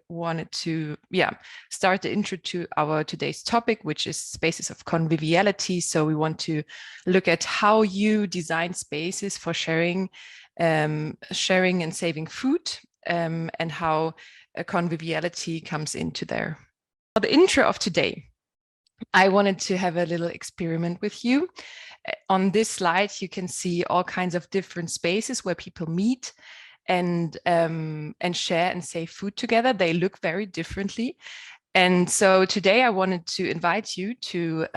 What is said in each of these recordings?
wanted to start the intro to our today's topic, which is spaces of conviviality. So we want to look at how you design spaces for sharing and saving food, and how conviviality comes into there. For the intro of today, I wanted to have a little experiment with you. On this slide, you can see all kinds of different spaces where people meet and share and save food together. They look very differently. And so today I wanted to invite you to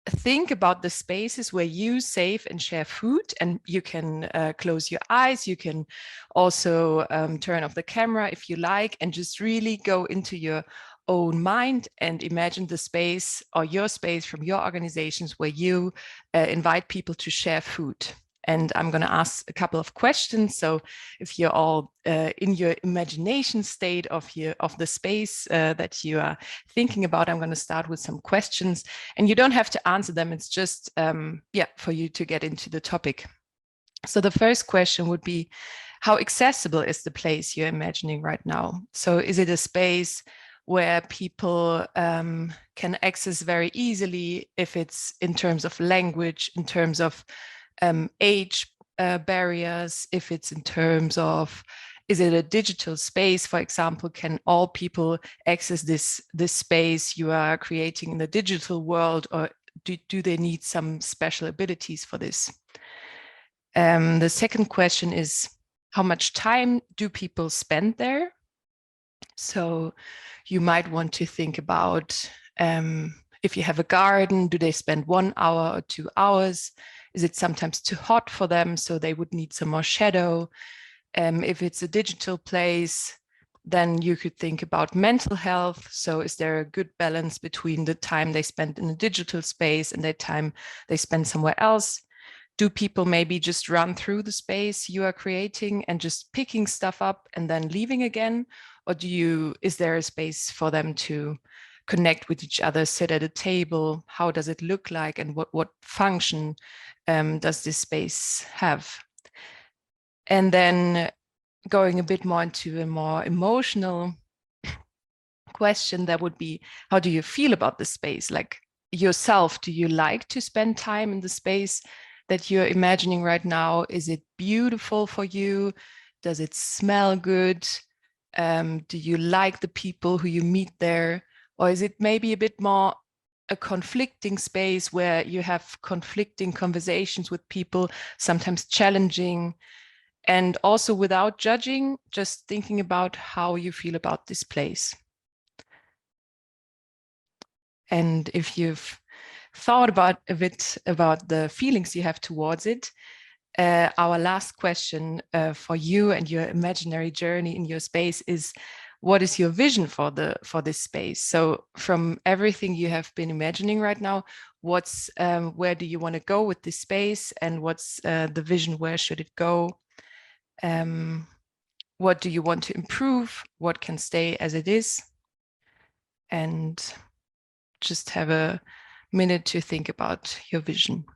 think about the spaces where you save and share food, and you can close your eyes. You can also turn off the camera if you like, and just really go into your own mind and imagine the space or your space from your organizations where you invite people to share food. And I'm going to ask a couple of questions. So if you're all in your imagination state of the space that you are thinking about, I'm going to start with some questions, and you don't have to answer them. It's just for you to get into the topic. So the first question would be, how accessible is the place you're imagining right now? So is it a space where people can access very easily, if it's in terms of language, in terms of age barriers, if it's in terms of, is it a digital space, for example, can all people access this space you are creating in the digital world, or do they need some special abilities for this? The second question is, how much time do people spend there? So you might want to think about, if you have a garden, do they spend 1 hour or 2 hours? Is it sometimes too hot for them, so they would need some more shadow? If it's a digital place, then you could think about mental health. So is there a good balance between the time they spend in a digital space and the time they spend somewhere else? Do people maybe just run through the space you are creating and just picking stuff up and then leaving again? Or is there a space for them to connect with each other, sit at a table? How does it look like, and what function does this space have? And then going a bit more into a more emotional question, that would be, how do you feel about the space? Like yourself, do you like to spend time in the space that you're imagining right now? Is it beautiful for you? Does it smell good? Do you like the people who you meet there? Or is it maybe a bit more a conflicting space where you have conflicting conversations with people, sometimes challenging, and also without judging, just thinking about how you feel about this place? And if you've thought about a bit about the feelings you have towards it, our last question for you and your imaginary journey in your space is, what is your vision for this space? So from everything you have been imagining right now, where do you want to go with this space, and what's the vision? Where should it go? What do you want to improve? What can stay as it is? And just have a minute to think about your vision.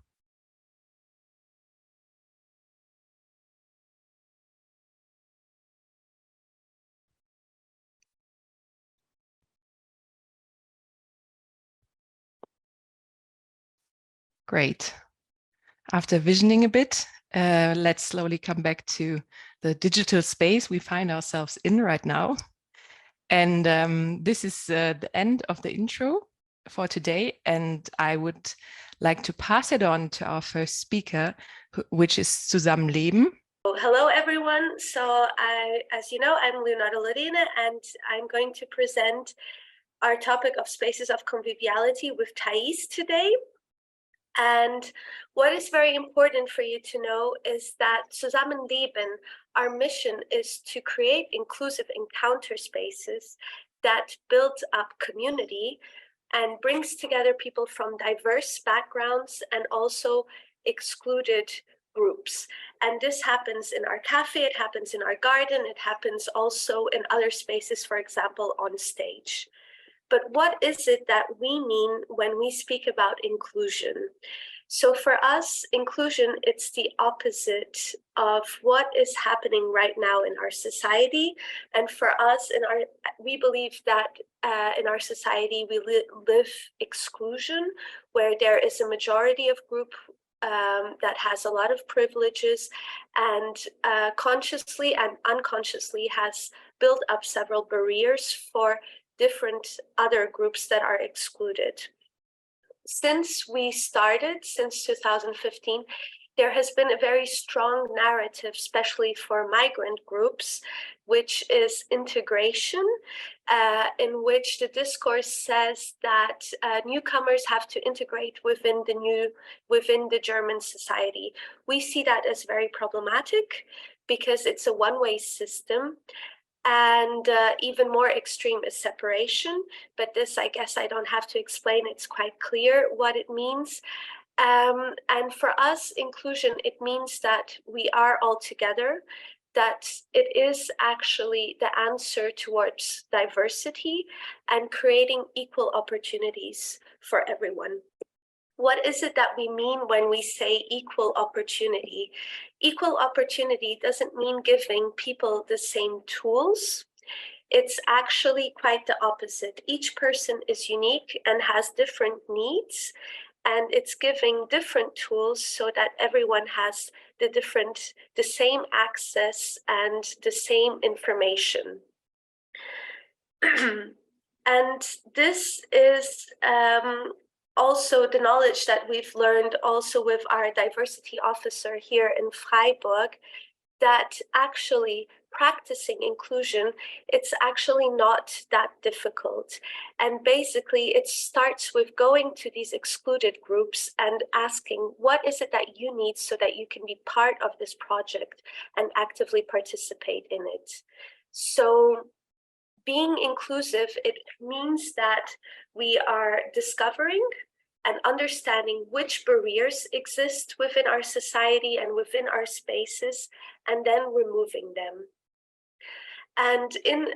Great. After visioning a bit, let's slowly come back to the digital space we find ourselves in right now. And this is the end of the intro for today. And I would like to pass it on to our first speaker, which is Zusammenleben. Hello, everyone. So as you know, I'm Leonardo Lorena, and I'm going to present our topic of spaces of conviviality with Thais today. And what is very important for you to know is that Zusammenleben, our mission is to create inclusive encounter spaces that build up community and brings together people from diverse backgrounds and also excluded groups. And this happens in our cafe, it happens in our garden, it happens also in other spaces, for example, on stage. But what is it that we mean when we speak about inclusion? So for us, inclusion, it's the opposite of what is happening right now in our society. And for us, we believe that in our society, we live exclusion, where there is a majority of group that has a lot of privileges and consciously and unconsciously has built up several barriers for different other groups that are excluded. Since we started, since 2015, there has been a very strong narrative, especially for migrant groups, which is integration, in which the discourse says that newcomers have to integrate within the German society. We see that as very problematic because it's a one-way system. And even more extreme is separation. But this, I guess I don't have to explain. It's quite clear what it means. And for us, inclusion, it means that we are all together, that it is actually the answer towards diversity and creating equal opportunities for everyone. What is it that we mean when we say equal opportunity? Equal opportunity doesn't mean giving people the same tools. It's actually quite the opposite. Each person is unique and has different needs, and it's giving different tools so that everyone has the same access and the same information. And this is also the knowledge that we've learned also with our diversity officer here in Freiburg, that actually practicing inclusion, it's actually not that difficult. And basically it starts with going to these excluded groups and asking, what is it that you need so that you can be part of this project and actively participate in it? So being inclusive, it means that we are discovering and understanding which barriers exist within our society and within our spaces, and then removing them. And in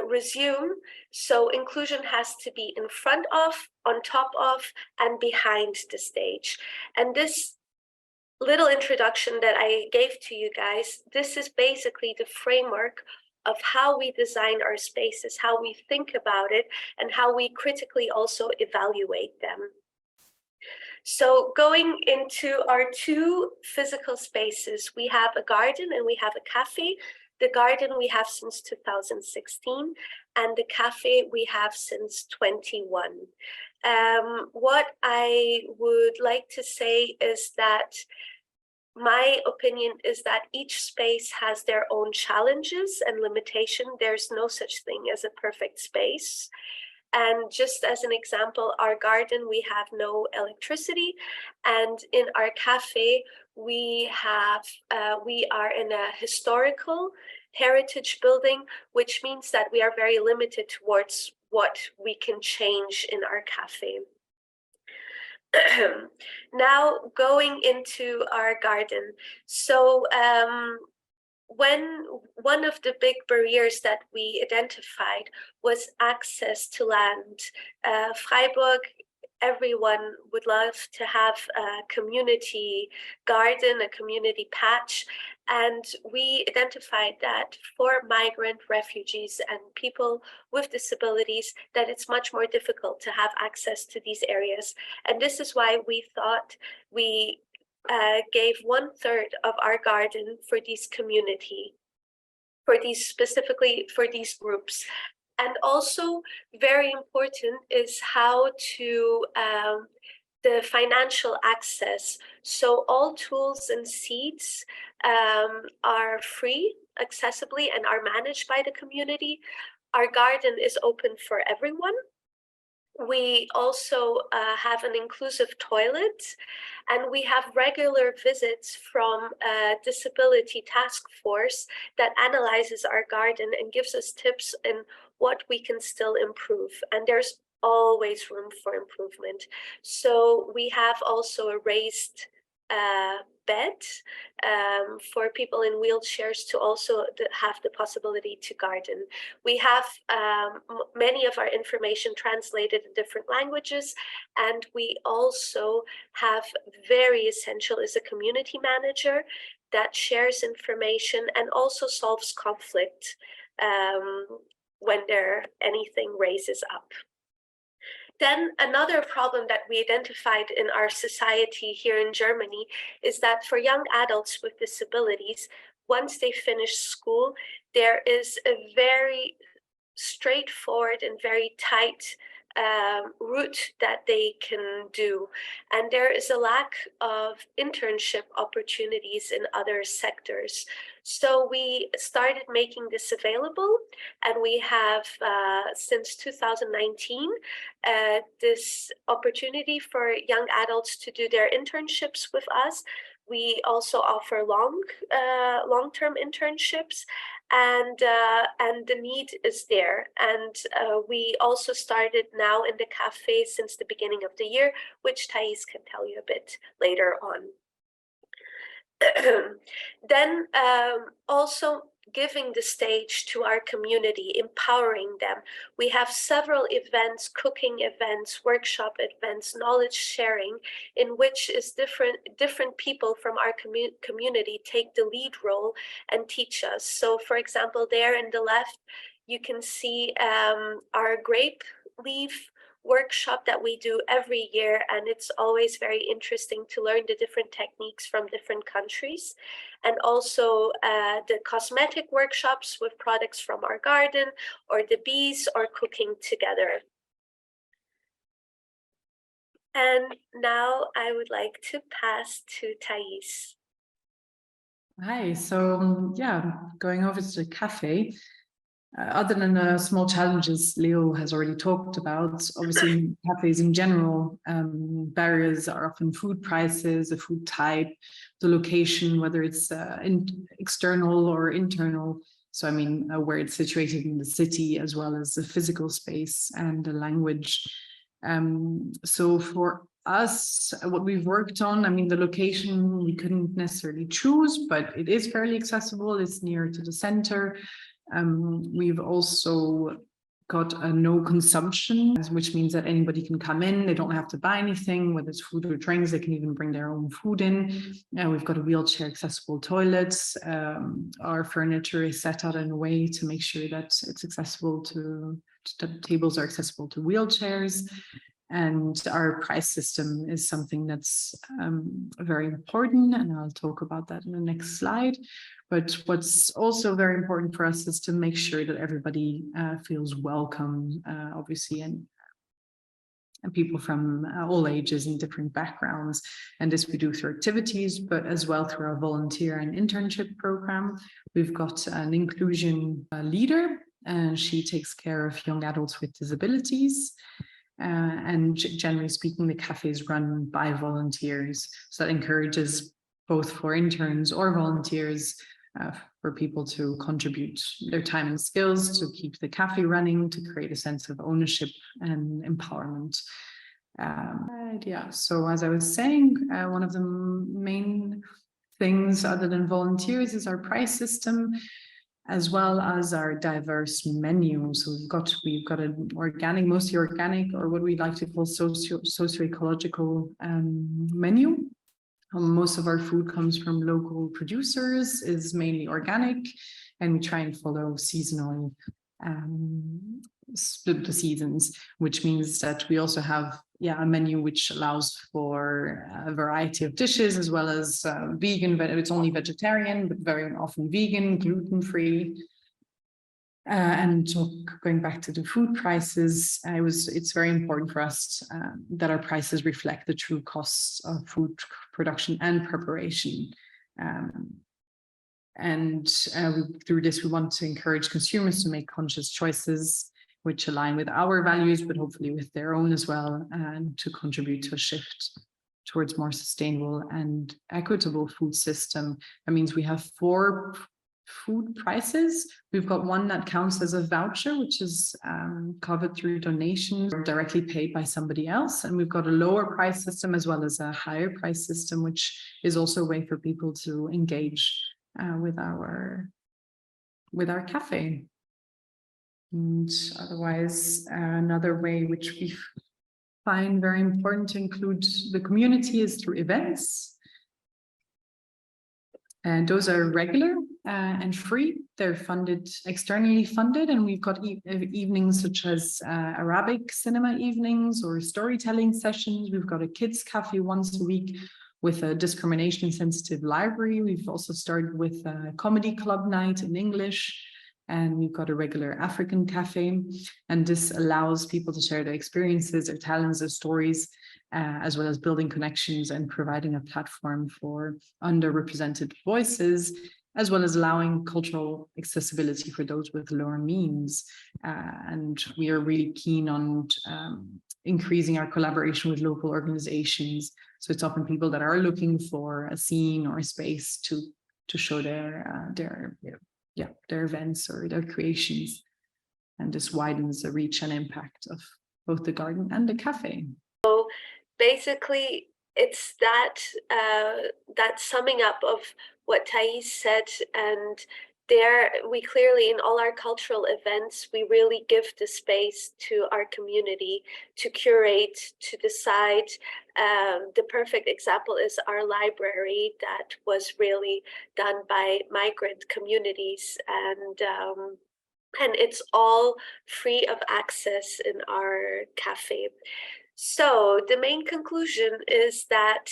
resume, so inclusion has to be in front of, on top of, and behind the stage. And this little introduction that I gave to you guys, this is basically the framework of how we design our spaces, how we think about it, and how we critically also evaluate them. So going into our two physical spaces, we have a garden and we have a cafe. The garden we have since 2016, and the cafe we have since 21. What I would like to say is that my opinion is that each space has their own challenges and limitation. There's no such thing as a perfect space. And just as an example, our garden, we have no electricity. And in our cafe, we are in a historical heritage building, which means that we are very limited towards what we can change in our cafe. Now going into our garden. So when one of the big barriers that we identified was access to land. Freiburg, everyone would love to have a community garden, a community patch. And we identified that for migrant refugees and people with disabilities, that it's much more difficult to have access to these areas. And this is why we thought we gave 1/3 of our garden for these community, specifically for these groups. And also very important is how to the financial access. So all tools and seeds are free, accessibly, and are managed by the community. Our garden is open for everyone. We also have an inclusive toilet, and we have regular visits from a disability task force that analyzes our garden and gives us tips in what we can still improve. And there's always room for improvement. So we have also a raised bed for people in wheelchairs to also have the possibility to garden. We have many of our information translated in different languages, and we also have very essential is a community manager that shares information and also solves conflict when anything raises up. Then another problem that we identified in our society here in Germany is that for young adults with disabilities, once they finish school, there is a very straightforward and very tight route that they can do. And there is a lack of internship opportunities in other sectors. So we started making this available, and we have since 2019 this opportunity for young adults to do their internships with us. We also offer long-term internships, and the need is there. And we also started now in the cafe since the beginning of the year, which Thais can tell you a bit later on. Then also giving the stage to our community, empowering them. We have several events, cooking events, workshop events, knowledge sharing, in which is different people from our community take the lead role and teach us. So for example, there in the left, you can see our grape leaf workshop that we do every year, and it's always very interesting to learn the different techniques from different countries. And also the cosmetic workshops with products from our garden, or the bees, or cooking together. And now I would like to pass to Thais. Hi, so yeah, going over to the cafe. Other than the small challenges Leo has already talked about, obviously in cafes in general, barriers are often food prices, the food type, the location, whether it's external or internal. So I mean, where it's situated in the city, as well as the physical space and the language. So for us, what we've worked on, I mean, the location we couldn't necessarily choose, but it is fairly accessible. It's near to the center. We've also got a no consumption, which means that anybody can come in. They don't have to buy anything, whether it's food or drinks. They can even bring their own food in. We've got a wheelchair accessible toilets. Our furniture is set out in a way to make sure that it's accessible the tables are accessible to wheelchairs. And our price system is something that's very important, and I'll talk about that in the next slide. But what's also very important for us is to make sure that everybody feels welcome, obviously, and people from all ages and different backgrounds. And this we do through activities, but as well through our volunteer and internship program. We've got an inclusion leader, and she takes care of young adults with disabilities. And generally speaking, the cafe is run by volunteers. So that encourages both for interns or volunteers for people to contribute their time and skills to keep the cafe running, to create a sense of ownership and empowerment. Yeah, so as I was saying, one of the main things other than volunteers is our price system, as well as our diverse menu. So we've got an organic, mostly organic, or what we like to call socio-ecological menu. Most of our food comes from local producers, is mainly organic, and we try and follow seasonal the seasons, which means that we also have a menu which allows for a variety of dishes, as well as vegan, but it's only vegetarian, but very often vegan, gluten-free. And going back to the food prices, it's very important for us that our prices reflect the true costs of food production and preparation. Through this, we want to encourage consumers to make conscious choices which align with our values, but hopefully with their own as well, and to contribute to a shift towards more sustainable and equitable food system. That means we have 4 food prices. We've got one that counts as a voucher, which is covered through donations or directly paid by somebody else. And we've got a lower price system as well as a higher price system, which is also a way for people to engage with our cafe. And otherwise, another way which we find very important to include the community is through events. And those are regular and free. They're externally funded, and we've got evenings such as Arabic cinema evenings or storytelling sessions. We've got a kids cafe once a week with a discrimination sensitive library. We've also started with a comedy club night in English, and we've got a regular African cafe. And this allows people to share their experiences, their talents, their stories, as well as building connections and providing a platform for underrepresented voices, as well as allowing cultural accessibility for those with lower means. And we are really keen on increasing our collaboration with local organizations. So it's often people that are looking for a scene or a space to show their events or their creations. And this widens the reach and impact of both the garden and the cafe. So basically, it's that summing up of what Thais said, and there we clearly, in all our cultural events, we really give the space to our community to curate, to decide. The perfect example is our library that was really done by migrant communities, and it's all free of access in our cafe. So the main conclusion is that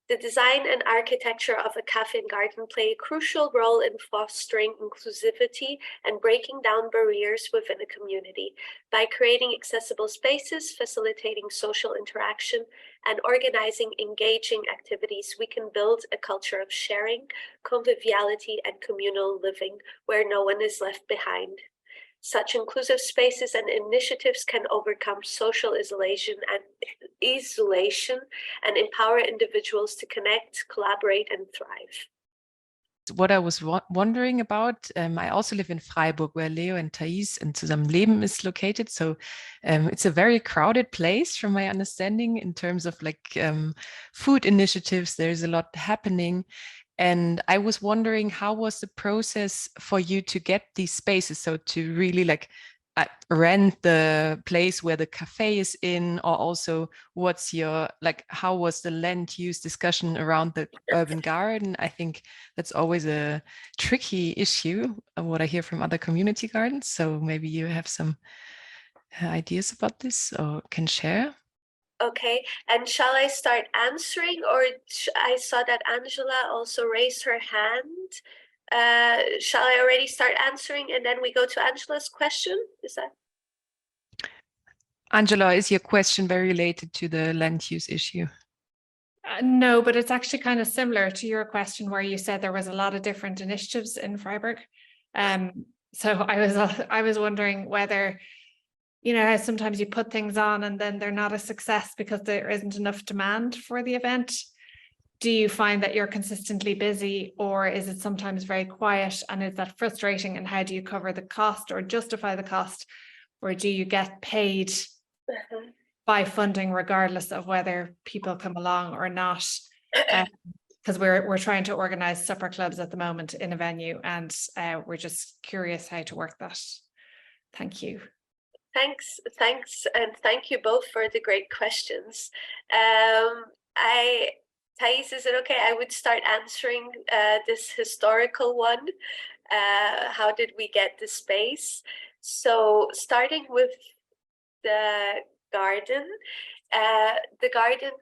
the design and architecture of a cafe and garden play a crucial role in fostering inclusivity and breaking down barriers within a community. By creating accessible spaces, facilitating social interaction, and organizing engaging activities, we can build a culture of sharing, conviviality, and communal living where no one is left behind. Such inclusive spaces and initiatives can overcome social isolation and empower individuals to connect, collaborate, and thrive. What I was wondering about, I also live in Freiburg, where Leo and Thais and Zusammenleben is located. So it's a very crowded place from my understanding in terms of food initiatives. There's a lot happening. And I was wondering, how was the process for you to get these spaces? So to really rent the place where the cafe is in, or also what's your, how was the land use discussion around the urban garden? I think that's always a tricky issue, what I hear from other community gardens. So maybe you have some ideas about this or can share. Okay, and shall I start answering, or I saw that Angela also raised her hand. Shall I already start answering and then we go to Angela's question? Is that? Angela, is your question very related to the land use issue? No, but it's actually kind of similar to your question where you said there was a lot of different initiatives in Freiburg. So I was wondering whether, how sometimes you put things on and then they're not a success because there isn't enough demand for the event. Do you find that you're consistently busy, or is it sometimes very quiet, and is that frustrating, and how do you cover the cost or justify the cost, or do you get paid by funding regardless of whether people come along or not? Because we're trying to organize supper clubs at the moment in a venue, and we're just curious how to work that. Thank you. Thanks, and thank you both for the great questions. Thais, is it okay? I would start answering this historical one. How did we get the space? So starting with the garden,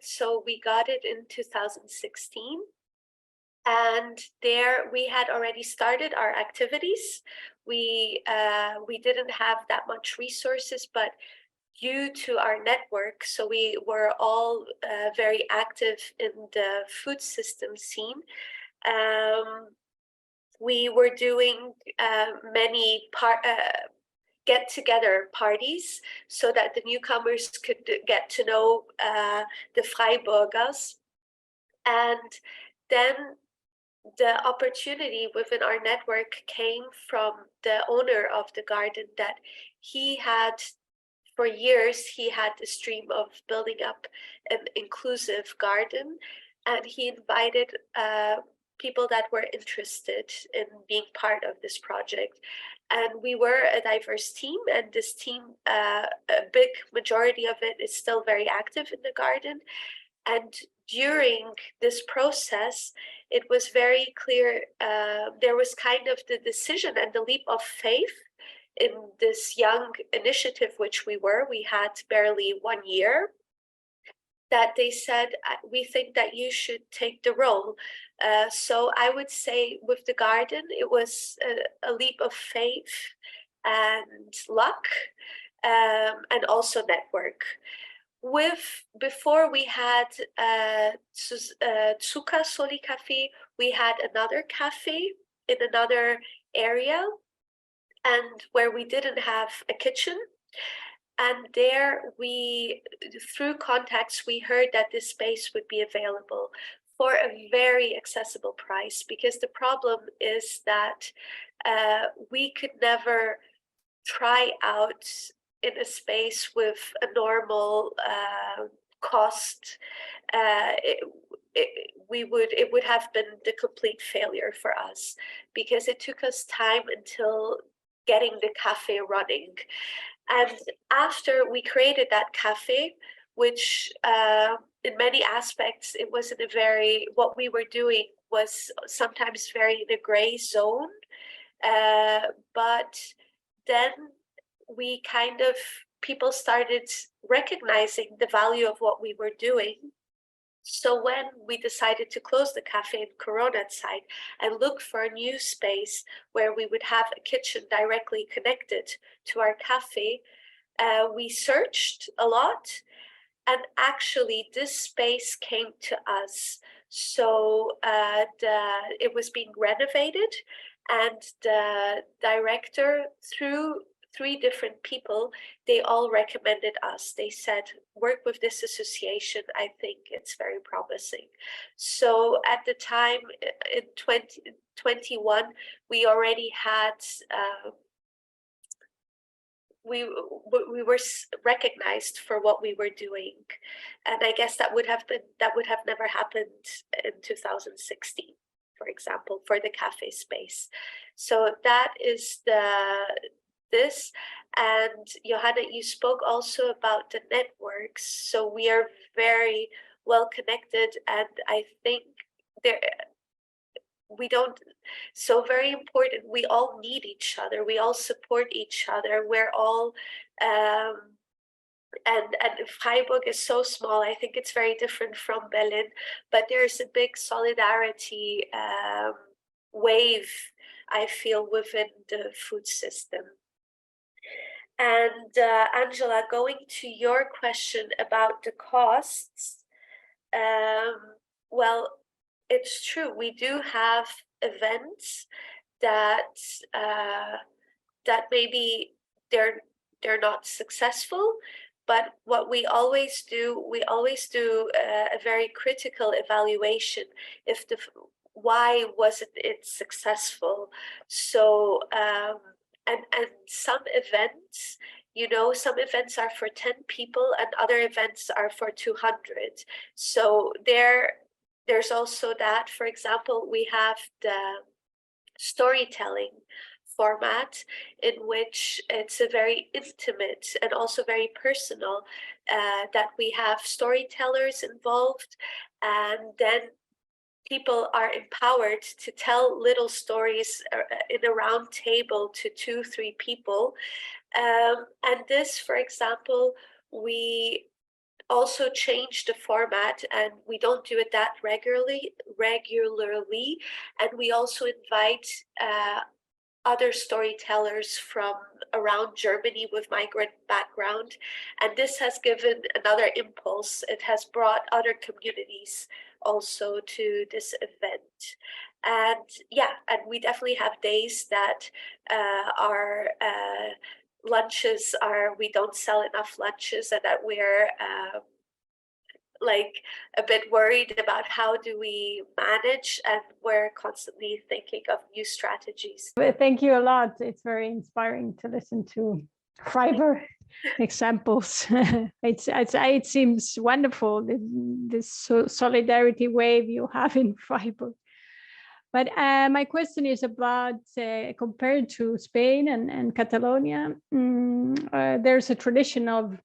so we got it in 2016. And there we had already started our activities. We didn't have that much resources, but due to our network, so we were all very active in the food system scene. We were doing many get-together parties so that the newcomers could get to know the Freiburgers. And then the opportunity within our network came from the owner of the garden, that he had, for years, he had this dream of building up an inclusive garden, and he invited people that were interested in being part of this project. And we were a diverse team, and this team, a big majority of it is still very active in the garden. And during this process, it was very clear, there was kind of the decision and the leap of faith in this young initiative, which we had barely 1 year, that they said, we think that you should take the role. So I would say with the garden, it was a leap of faith and luck, and also network. Before we had Tsuka Soli Cafe, we had another cafe in another area, and where we didn't have a kitchen. And there through contacts, we heard that this space would be available for a very accessible price, because the problem is that we could never try out in a space with a normal cost. It would have been the complete failure for us, because it took us time until getting the cafe running. And after we created that cafe, which in many aspects, it wasn't what we were doing was sometimes very in a gray zone. But then people started recognizing the value of what we were doing. So when we decided to close the cafe in Corona side and look for a new space where we would have a kitchen directly connected to our cafe, we searched a lot, and actually this space came to us. So it was being renovated, and the director, through 3 different people, they all recommended us. They said, work with this association. I think it's very promising. So at the time, in 2021, we already had, we were recognized for what we were doing. And I guess that would have never happened in 2016, for example, for the cafe space. So that is this. And Johanna, you spoke also about the networks. So we are very well connected, and I think very important. We all need each other. We all support each other. We're all, and Freiburg is so small. I think it's very different from Berlin, but there's a big solidarity wave, I feel, within the food system. And Angela, going to your question about the costs, well, it's true. We do have events that maybe they're not successful, but what we always do a very critical evaluation. Why wasn't it successful? So and some events, some events are for 10 people and other events are for 200. So there's also that. For example, we have the storytelling format, in which it's a very intimate and also very personal, that we have storytellers involved, and then people are empowered to tell little stories in a round table to 2-3 people. And this, for example, we also change the format, and we don't do it that regularly, and we also invite other storytellers from around Germany with migrant background, and this has given another impulse. It has brought other communities also to this event. And and we definitely have days that our lunches we don't sell enough lunches, and that we're like a bit worried about how do we manage, and we're constantly thinking of new strategies. Thank you a lot. It's very inspiring to listen to Freiburg examples. It seems wonderful, this solidarity wave you have in Freiburg. But my question is about, compared to Spain and Catalonia, there's a tradition of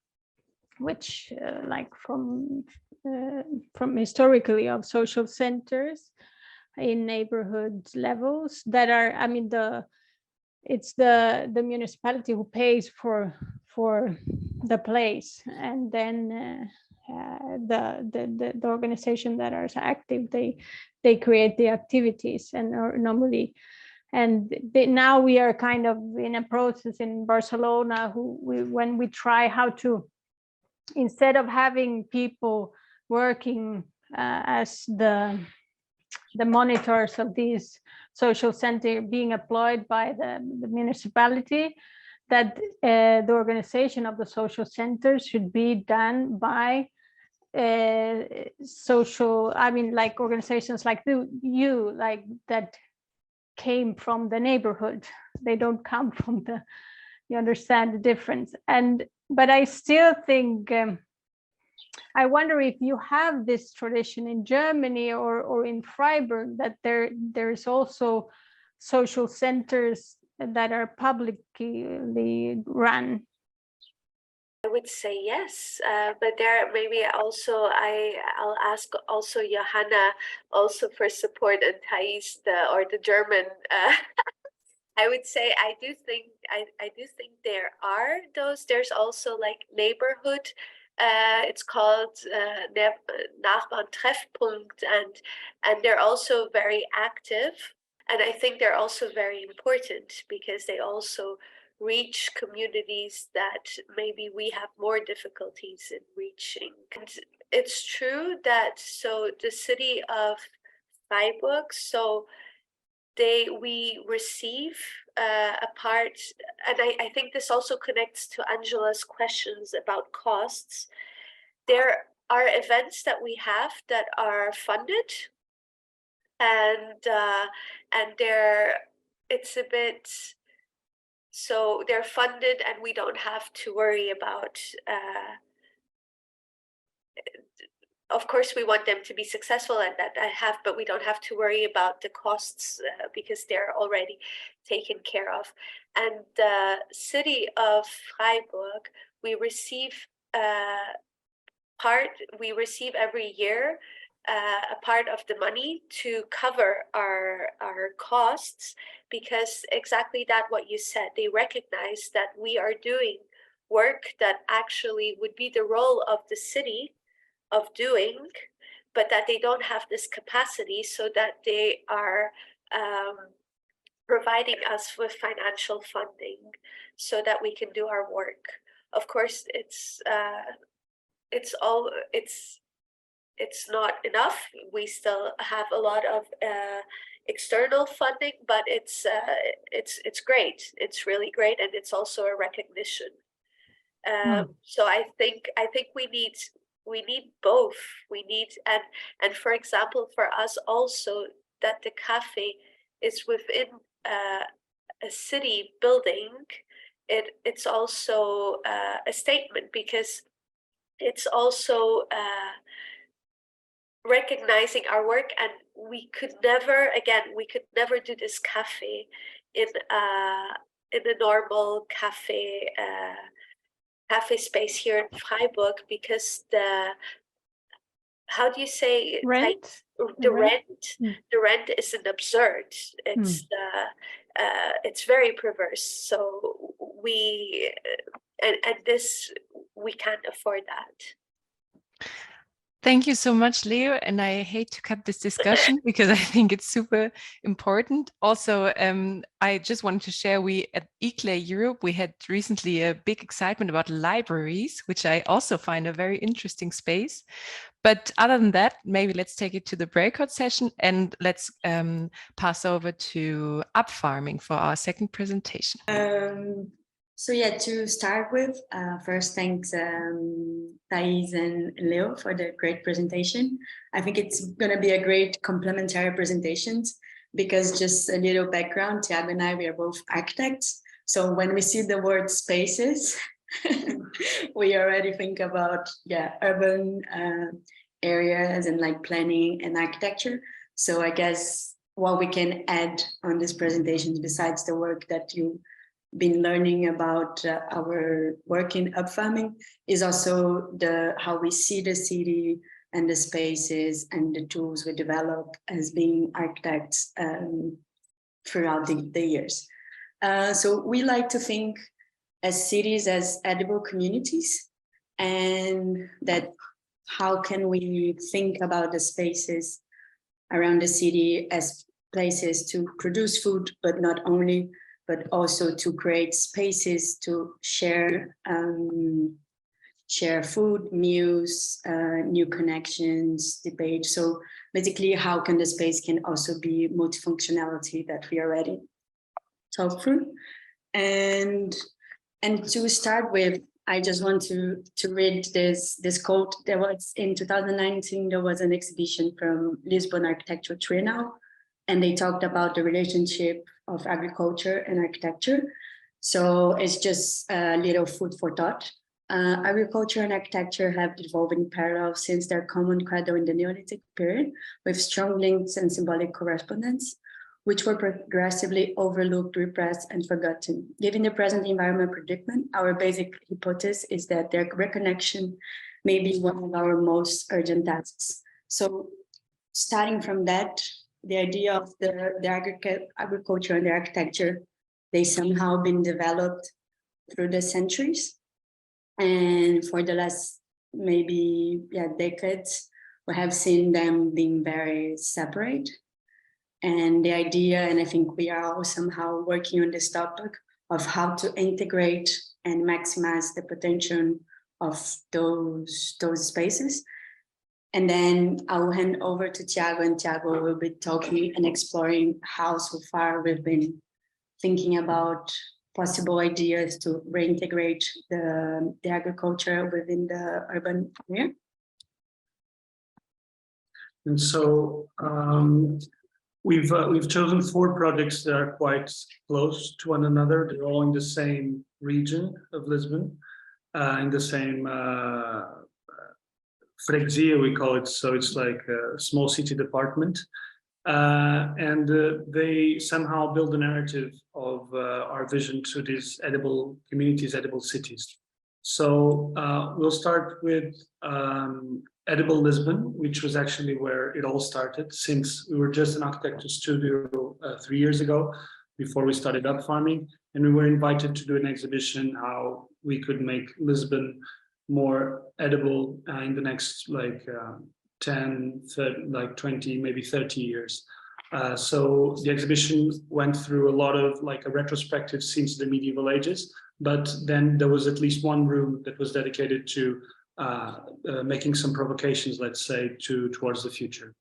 which, like from historically, of social centers in neighborhood levels that are, I mean, it's the municipality who pays for the place, and then the organization that are active, they create the activities, and normally, and now we are kind of in a process in Barcelona when we try how to, instead of having people working as the monitors of these social center being employed by the municipality, that the organization of the social centers should be done by social, I mean, like organizations like you, like that came from the neighborhood. They don't come from the, you understand the difference. But I still think, I wonder if you have this tradition in Germany or in Freiburg, that there's also social centers that are publicly run. I would say yes, but there maybe also I'll ask also Johanna also for support, and Thais the German. I would say I do think there are those. There's also like neighborhood. It's called Nachbarn-Treffpunkt, and they're also very active. And I think they're also very important because they also reach communities that maybe we have more difficulties in reaching. And it's true that, so the city of Freiburg, so we receive a part, and I think this also connects to Angela's questions about costs. There are events that we have that are funded, and it's a bit, so they're funded, and we don't have to worry about. Of course, we want them to be successful, and but we don't have to worry about the costs because they're already taken care of. And the city of Freiburg, we receive every year a part of the money to cover our costs, because exactly that what you said, they recognize that we are doing work that actually would be the role of the city of doing, but that they don't have this capacity, so that they are providing us with financial funding so that we can do our work. Of course, it's not enough. We still have a lot of external funding, but it's great. It's really great, and it's also a recognition. So I think we need both. We need, and for example, for us also, that the cafe is within a city building. It's also a statement, because it's also recognizing our work, and we could never do this cafe in a normal cafe space here in Freiburg, because how do you say rent? The rent is an absurd. It's very perverse. So we can't afford that. Thank you so much, Leo. And I hate to cut this discussion because I think it's super important. Also, I just wanted to share, we at ICLE Europe, we had recently a big excitement about libraries, which I also find a very interesting space. But other than that, maybe let's take it to the breakout session, and let's pass over to up farming for our second presentation. So yeah, to start with, first thanks Thais and Leo for the great presentation. I think it's going to be a great complementary presentation because just a little background, Thiago and I, we are both architects. So when we see the word spaces, we already think about urban areas and like planning and architecture. So I guess what we can add on this presentation, besides the work that you been learning about our work in up farming, is also how we see the city and the spaces and the tools we develop as being architects throughout the years. So we like to think as cities as edible communities, and that how can we think about the spaces around the city as places to produce food, but not only, but also to create spaces to share food, meals, new connections, debate. So basically, how can the space can also be multifunctionality that we already talked through. And to start with, I just want to read this quote. There was in 2019, there was an exhibition from Lisbon Architecture Triennale, and they talked about the relationship of agriculture and architecture. So it's just a little food for thought. Agriculture and architecture have evolved in parallel since their common cradle in the Neolithic period, with strong links and symbolic correspondence, which were progressively overlooked, repressed, and forgotten. Given the present environment predicament, our basic hypothesis is that their reconnection may be one of our most urgent tasks. So starting from that, the idea of the agriculture and the architecture, they somehow been developed through the centuries. And for the last maybe decades, we have seen them being very separate. And the idea, and I think we are all somehow working on this topic of how to integrate and maximize the potential of those spaces. And then I'll hand over to Thiago, and Thiago will be talking and exploring how so far we've been thinking about possible ideas to reintegrate the agriculture within the urban area. And so we've chosen 4 projects that are quite close to one another. They're all in the same region of Lisbon, in the same freguesia, we call it. So it's like a small city department. And they somehow build a narrative of our vision to these edible communities, edible cities. So we'll start with Edible Lisbon, which was actually where it all started, since we were just an architecture studio 3 years ago, before we started up farming, and we were invited to do an exhibition how we could make Lisbon more edible in the next 10, 30, 20, maybe 30 years. So the exhibition went through a lot of a retrospective since the medieval ages, but then there was at least one room that was dedicated to making some provocations, let's say, towards the future.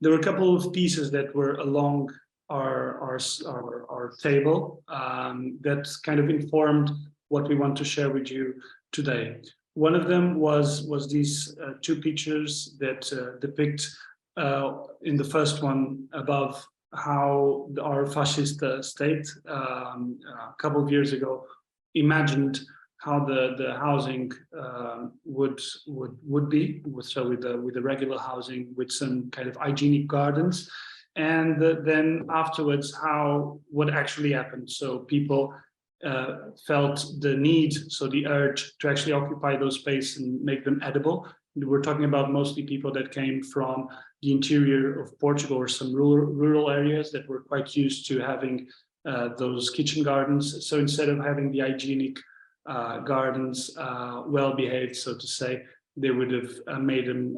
There were a couple of pieces that were along our table that kind of informed what we want to share with you today. One of them was these 2 pictures that depict, in the first one above, how our fascist state a couple of years ago imagined how the housing would be, so with the regular housing with some kind of hygienic gardens, and then afterwards what actually happened. So people felt the need, so the urge to actually occupy those spaces and make them edible. We're talking about mostly people that came from the interior of Portugal or some rural areas that were quite used to having those kitchen gardens. So instead of having the hygienic gardens well behaved, so to say, they would have made them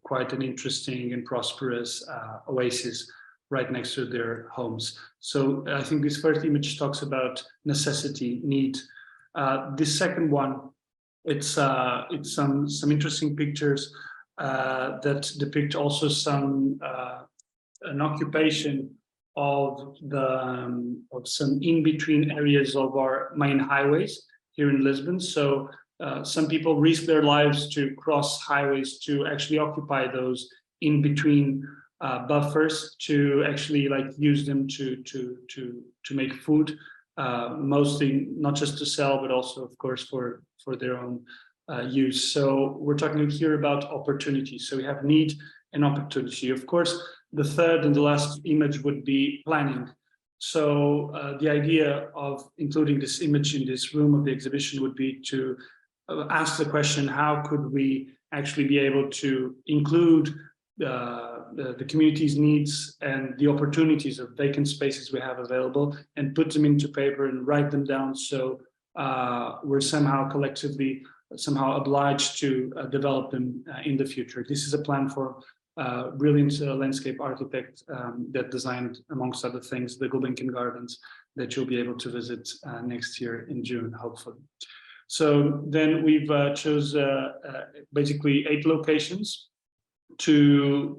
quite an interesting and prosperous oasis right next to their homes. So I think this first image talks about necessity, need. This second one, it's some interesting pictures that depict also an occupation of some in-between areas of our main highways here in Lisbon. So some people risk their lives to cross highways to actually occupy those in-between buffers, to actually like use them to make food, mostly not just to sell, but also of course for their own use. So we're talking here about opportunity. So we have need and opportunity. Of course, the third and the last image would be planning. So the idea of including this image in this room of the exhibition would be to ask the question, how could we actually be able to include the community's needs and the opportunities of vacant spaces we have available and put them into paper and write them down, so we're somehow collectively obliged to develop them in the future. This is a plan for brilliant landscape architect that designed, amongst other things, the Gulbenkian Gardens that you'll be able to visit next year in June, hopefully. So then we've chose basically 8 locations to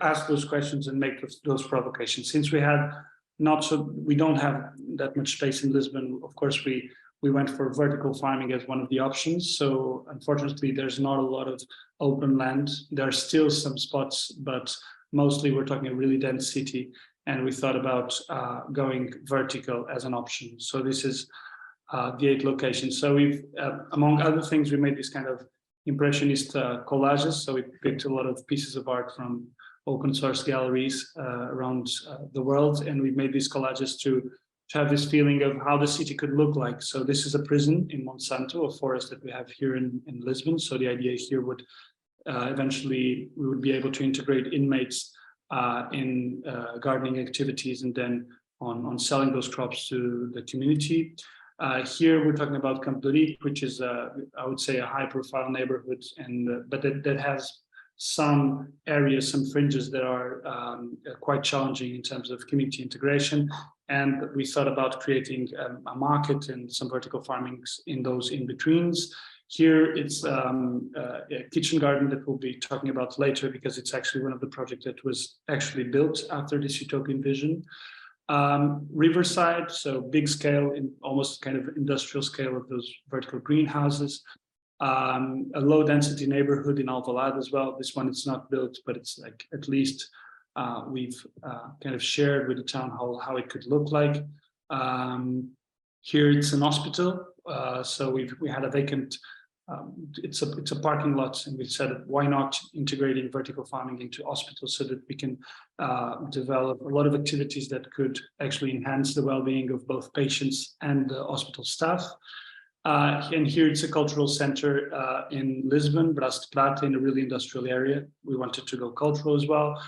ask those questions and make those provocations. Since we don't have that much space in Lisbon, of course we went for vertical farming as one of the options. So unfortunately, there's not a lot of open land. There are still some spots, but mostly we're talking a really dense city. And we thought about going vertical as an option. So this is the 8 locations. So we've, among other things, we made this kind of impressionist collages. So we picked a lot of pieces of art from open source galleries around the world. And we made these collages to have this feeling of how the city could look like. So this is a prison in Monsanto, a forest that we have here in Lisbon. So the idea here would eventually we would be able to integrate inmates in gardening activities and then on selling those crops to the community. Here we're talking about Conviviality, which is I would say a high-profile neighborhood, and but that has some areas, some fringes that are quite challenging in terms of community integration. And we thought about creating a market and some vertical farmings in those in-betweens. Here it's a kitchen garden that we'll be talking about later, because it's actually one of the projects that was actually built after this utopian vision. Riverside, so big scale, in almost kind of industrial scale of those vertical greenhouses. A low density neighborhood in Alvalade as well. This one is not built, but it's like at least we've kind of shared with the town how it could look like. Here it's an hospital, so we had a vacant. It's a parking lot, and we said, why not integrating vertical farming into hospitals so that we can develop a lot of activities that could actually enhance the well-being of both patients and the hospital staff. And here it's a cultural center in Lisbon, Braço de Prata, in a really industrial area. We wanted to go cultural as well.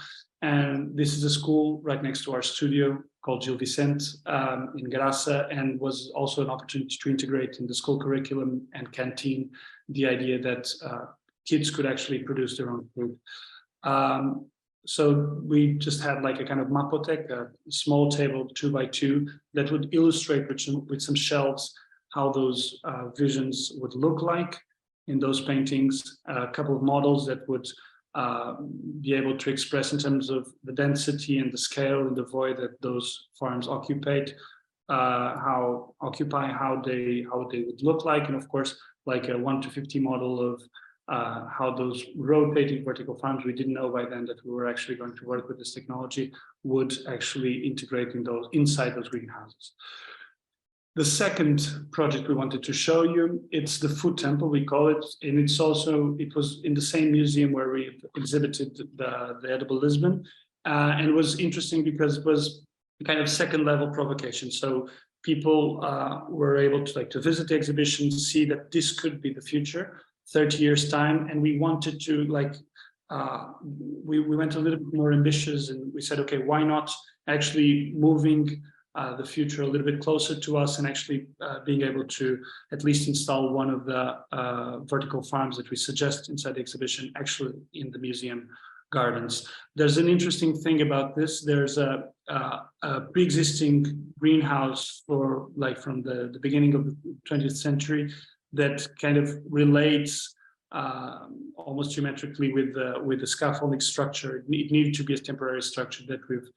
And this is a school right next to our studio called Gil Vicente in Graça, and was also an opportunity to integrate in the school curriculum and canteen the idea that kids could actually produce their own food. So we just had like a kind of mapotec, a small table 2x2 that would illustrate with some shelves how those visions would look like in those paintings, a couple of models that would be able to express in terms of the density and the scale and the void that those farms occupied, how they would look like, and of course like a 1 to 50 model of how those rotating vertical farms, we didn't know by then that we were actually going to work with this technology, would actually integrate inside those greenhouses. The second project we wanted to show you, it's the food temple, we call it, and it was in the same museum where we exhibited the Edible Lisbon, and it was interesting because it was a kind of second level provocation. So people were able to visit the exhibition, see that this could be the future, 30 years time, and we wanted to we went a little bit more ambitious, and we said, okay, why not actually moving the future a little bit closer to us, and actually being able to at least install one of the vertical farms that we suggest inside the exhibition actually in the museum gardens. There's an interesting thing about this. There's a pre-existing greenhouse from the beginning of the 20th century that kind of relates almost geometrically with the scaffolding structure. It needed to be a temporary structure that we've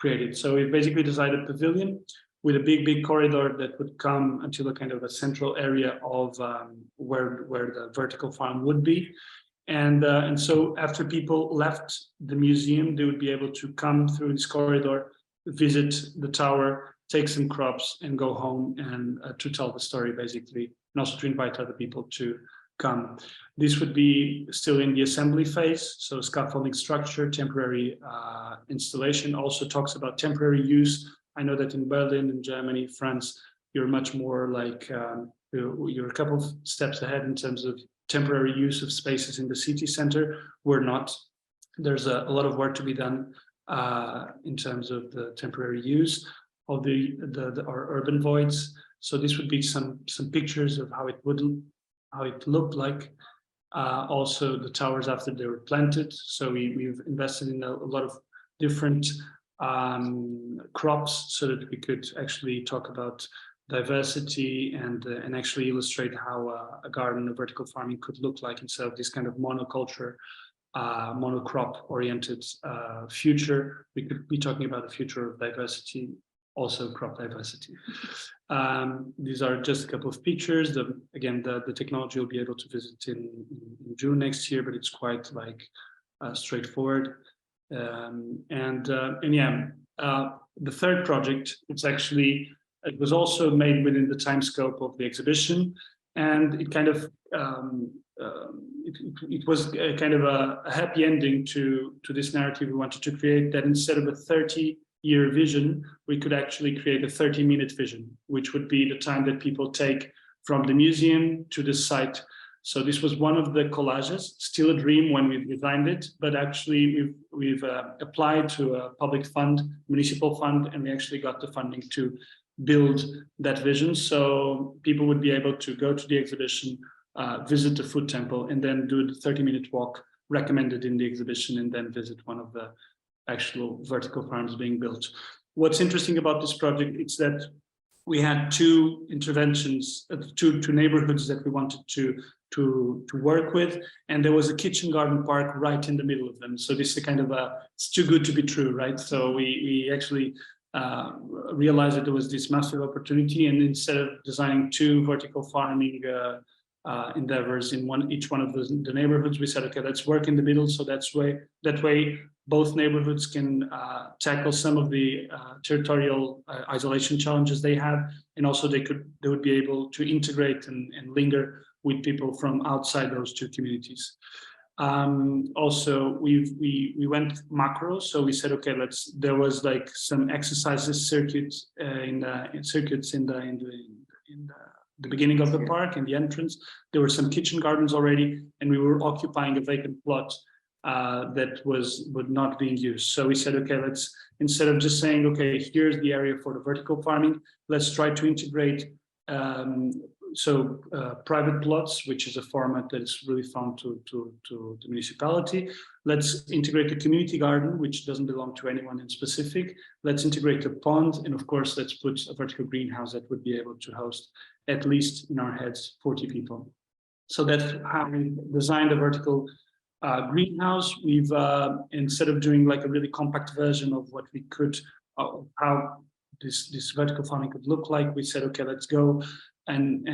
created. So we basically designed a pavilion with a big corridor that would come until a kind of a central area of where the vertical farm would be. And so after people left the museum, they would be able to come through this corridor, visit the tower, take some crops, and go home and to tell the story, basically, and also to invite other people to come. This would be still in the assembly phase, so scaffolding structure, temporary installation, also talks about temporary use. I know that in Berlin, in Germany, France, you're much more like, you're a couple of steps ahead in terms of temporary use of spaces in the city center. We're not. There's a lot of work to be done in terms of the temporary use of our urban voids. So this would be some pictures of how it looked like. Also the towers after they were planted. So we've invested in a lot of different crops so that we could actually talk about diversity and actually illustrate how a garden of vertical farming could look like instead of this kind of monoculture, monocrop oriented future. We could be talking about the future of diversity, also crop diversity. These are just a couple of pictures. Again, the technology will be able to visit in June next year, but it's quite like straightforward. And yeah, the third project, it was also made within the time scope of the exhibition, and it kind of it was a kind of a happy ending to this narrative we wanted to create, that instead of a 30-year vision, we could actually create a 30-minute vision, which would be the time that people take from the museum to the site. So this was one of the collages, still a dream when we designed it, but actually we've applied to a public fund, municipal fund, and we actually got the funding to build that vision. So people would be able to go to the exhibition, visit the food temple, and then do the 30-minute walk recommended in the exhibition, and then visit one of the actual vertical farms being built. What's interesting about this project is that we had two interventions, two neighborhoods that we wanted to work with, and there was a kitchen garden park right in the middle of them. So this is kind of it's too good to be true, right? So we actually realized that there was this massive opportunity, and instead of designing two vertical farming endeavors in each one of the neighborhoods, we said, okay, let's work in the middle. So that way both neighborhoods can tackle some of the territorial isolation challenges they have, and also they would be able to integrate and linger with people from outside those two communities. Also, we went macro, so we said, okay, there was like some exercises circuits in the beginning of the park, in the entrance. There were some kitchen gardens already, and we were occupying a vacant plot that was not being used. So we said, okay, instead of just saying, okay, here's the area for the vertical farming, let's try to integrate private plots, which is a format that is really found to the municipality. Let's integrate a community garden, which doesn't belong to anyone in specific. Let's integrate a pond, and of course, let's put a vertical greenhouse that would be able to host, at least in our heads, 40 people. So that's how we designed a vertical greenhouse. We've instead of doing like a really compact version of what we could, how this vertical farming could look like, we said, okay, let's go and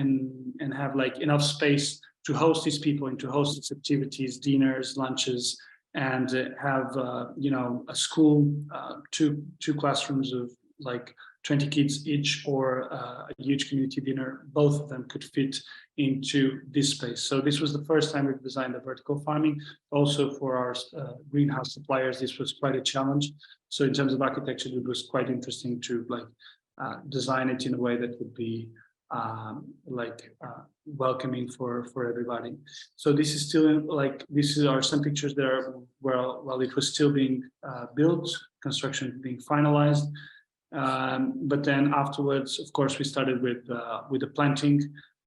have like enough space to host these people and to host these activities, dinners, lunches, and have a school, two classrooms of like 20 kids each, or a huge community dinner. Both of them could fit into this space. So this was the first time we've designed a vertical farming. Also for our greenhouse suppliers, this was quite a challenge. So in terms of architecture, it was quite interesting to design it in a way that would be welcoming for everybody. So this is still these are some pictures there while it was still being built, construction being finalized. But then afterwards, of course, we started with the planting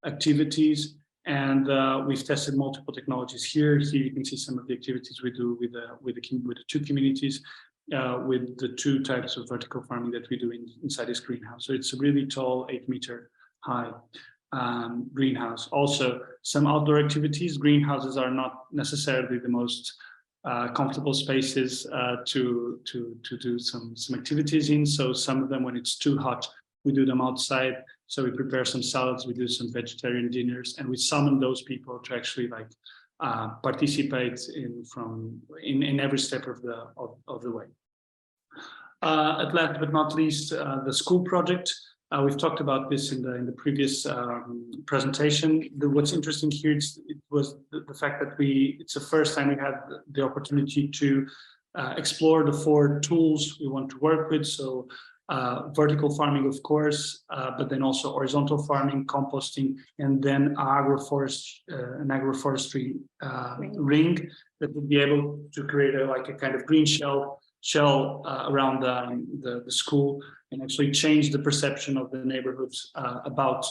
activities, and we've tested multiple technologies here. Here you can see some of the activities we do with the two communities, with the two types of vertical farming that we do inside this greenhouse. So it's a really tall, 8-meter high greenhouse. Also, some outdoor activities. Greenhouses are not necessarily the most comfortable spaces to do some activities in. So some of them, when it's too hot, we do them outside. So we prepare some salads, we do some vegetarian dinners, and we summon those people to actually like participate in every step of the way. At last but not least, the school project. We've talked about this in the previous presentation. What's interesting here was the fact that it's the first time we had the opportunity to explore the 4 tools we want to work with. So vertical farming, of course, but then also horizontal farming, composting, and then an agroforestry ring that would be able to create a kind of green shell around the school, and actually change the perception of the neighborhoods about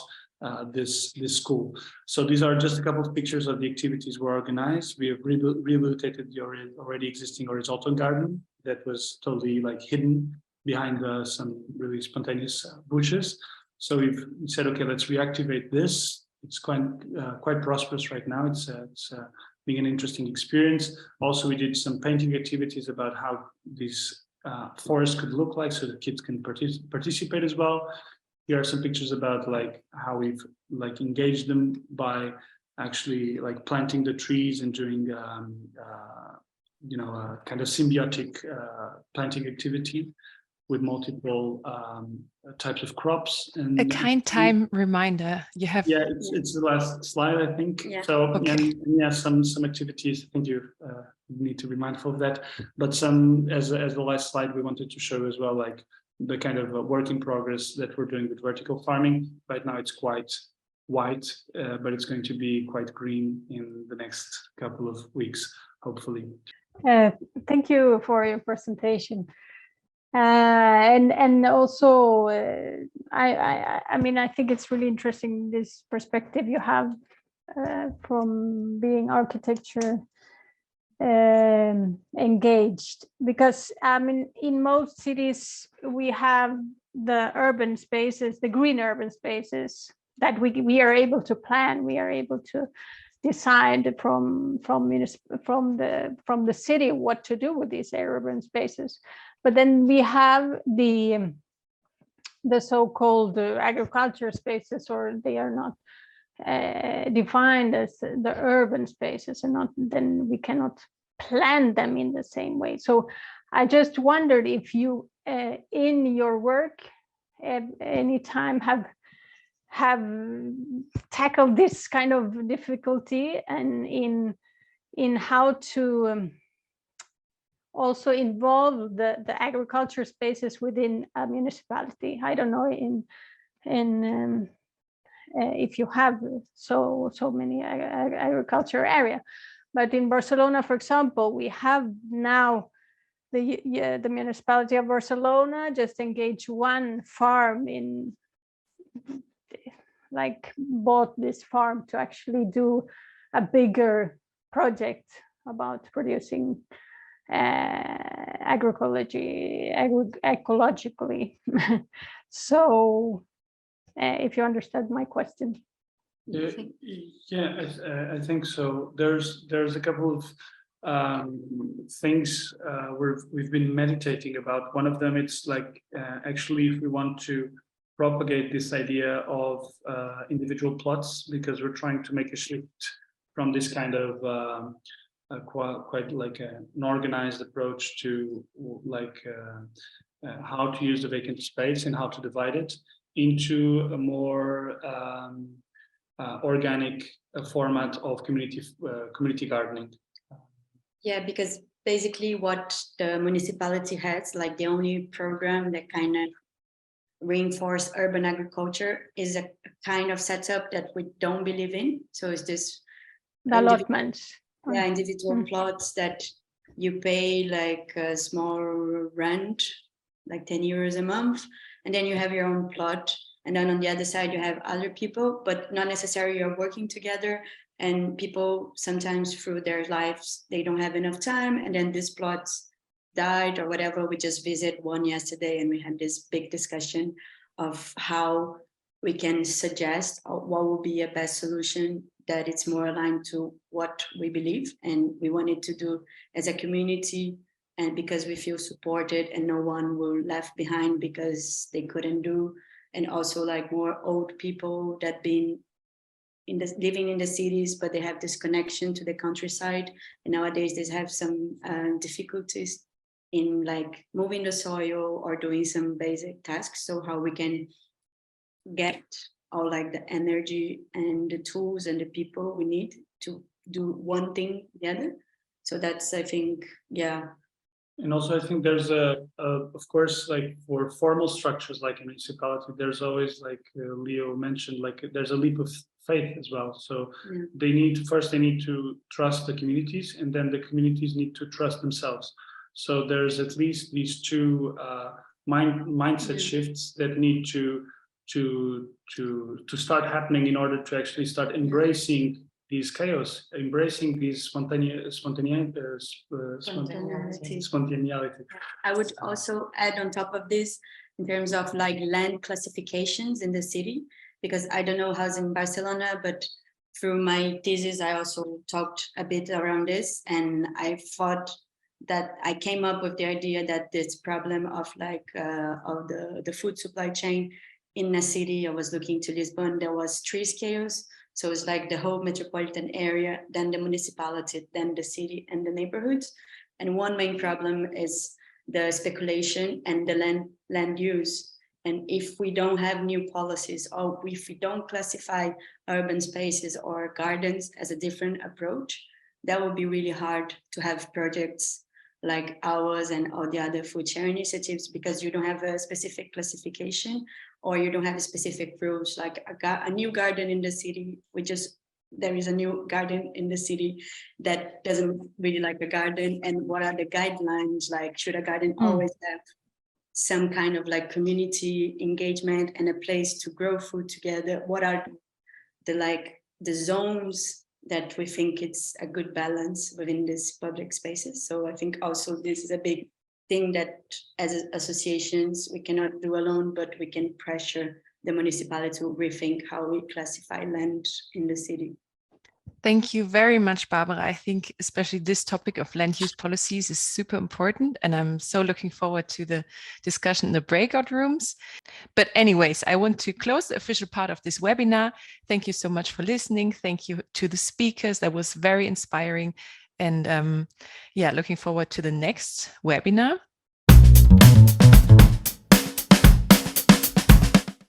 this school. So these are just a couple of pictures of the activities we organized. We have rehabilitated the already existing horizontal garden that was totally like hidden behind some really spontaneous bushes. So we said, okay, let's reactivate this. It's quite prosperous right now. It's being an interesting experience. Also, we did some painting activities about how these forests could look like, so that kids can participate as well. Here are some pictures about like how we've like engaged them by actually like planting the trees and doing you know, a kind of symbiotic planting activity with multiple types of crops. And a kind time reminder. You have, yeah, it's the last slide, I think. Yeah. So Okay. and yeah, some activities. I think you need to be mindful of that. But some, as the last slide, we wanted to show as well, like the kind of work in progress that we're doing with vertical farming. Right now, it's quite white, but it's going to be quite green in the next couple of weeks, hopefully. Thank you for your presentation. And also, I mean, I think it's really interesting, this perspective you have from being architecture engaged, because I mean, in most cities we have the urban spaces, the green urban spaces that we are able to plan, we are able to decide from the city what to do with these urban spaces. But then we have the so-called agriculture spaces, or they are not defined as the urban spaces, and then we cannot plan them in the same way. So I just wondered if you in your work any time have tackled this kind of difficulty, and in how to also involve the agriculture spaces within a municipality. I don't know if you have so many agriculture area, but in Barcelona, for example, we have now the municipality of Barcelona just engaged one farm bought this farm to actually do a bigger project about producing ecologically. So if you understood my question. Yeah, I think so. There's a couple of things we've been meditating about. One of them, it's like actually if we want to propagate this idea of individual plots, because we're trying to make a shift from this kind of quite like an organized approach to like how to use the vacant space and how to divide it into a more organic format of community gardening. Yeah, because basically what the municipality has, like the only program that kind of reinforce urban agriculture, is a kind of setup that we don't believe in. So it's this allotments. Yeah, individual plots that you pay like a small rent, like 10 euros a month, and then you have your own plot. And then on the other side, you have other people, but not necessarily you're working together. And people sometimes through their lives, they don't have enough time. And then these plots died or whatever. We just visited one yesterday, and we had this big discussion of how we can suggest what will be a best solution that it's more aligned to what we believe and we wanted to do as a community, and because we feel supported and no one will left behind because they couldn't do, and also like more old people that been living in the cities, but they have this connection to the countryside, and nowadays they have some difficulties in like moving the soil or doing some basic tasks. So how we can get all like the energy and the tools and the people we need to do one thing together. So that's, I think, yeah. And also, I think there's of course, like for formal structures like a municipality, there's always, like Leo mentioned, like there's a leap of faith as well. So they need to trust the communities, and then the communities need to trust themselves. So there's at least these two mindset shifts that need to start happening in order to actually start embracing these chaos, embracing these spontaneity. I would also add on top of this, in terms of like land classifications in the city, because I don't know how's in Barcelona, but through my thesis, I also talked a bit around this, and I thought that I came up with the idea that this problem of like of the food supply chain in a city, I was looking to Lisbon, there was 3 scales. So it's like the whole metropolitan area, then the municipality, then the city and the neighborhoods. And one main problem is the speculation and the land use. And if we don't have new policies, or if we don't classify urban spaces or gardens as a different approach, that would be really hard to have projects like ours and all the other food share initiatives, because you don't have a specific classification, or you don't have specific rules. Like a new garden in the city, there is a new garden in the city that doesn't really like a garden. And what are the guidelines? Like, should a garden always have some kind of like community engagement and a place to grow food together? What are the zones that we think it's a good balance within these public spaces? So I think also this is a big thing that as associations we cannot do alone, but we can pressure the municipality to rethink how we classify land in the city. Thank you very much, Barbara. I think especially this topic of land use policies is super important, and I'm so looking forward to the discussion in the breakout rooms. But anyways, I want to close the official part of this webinar. Thank you so much for listening. Thank you to the speakers. That was very inspiring. And looking forward to the next webinar.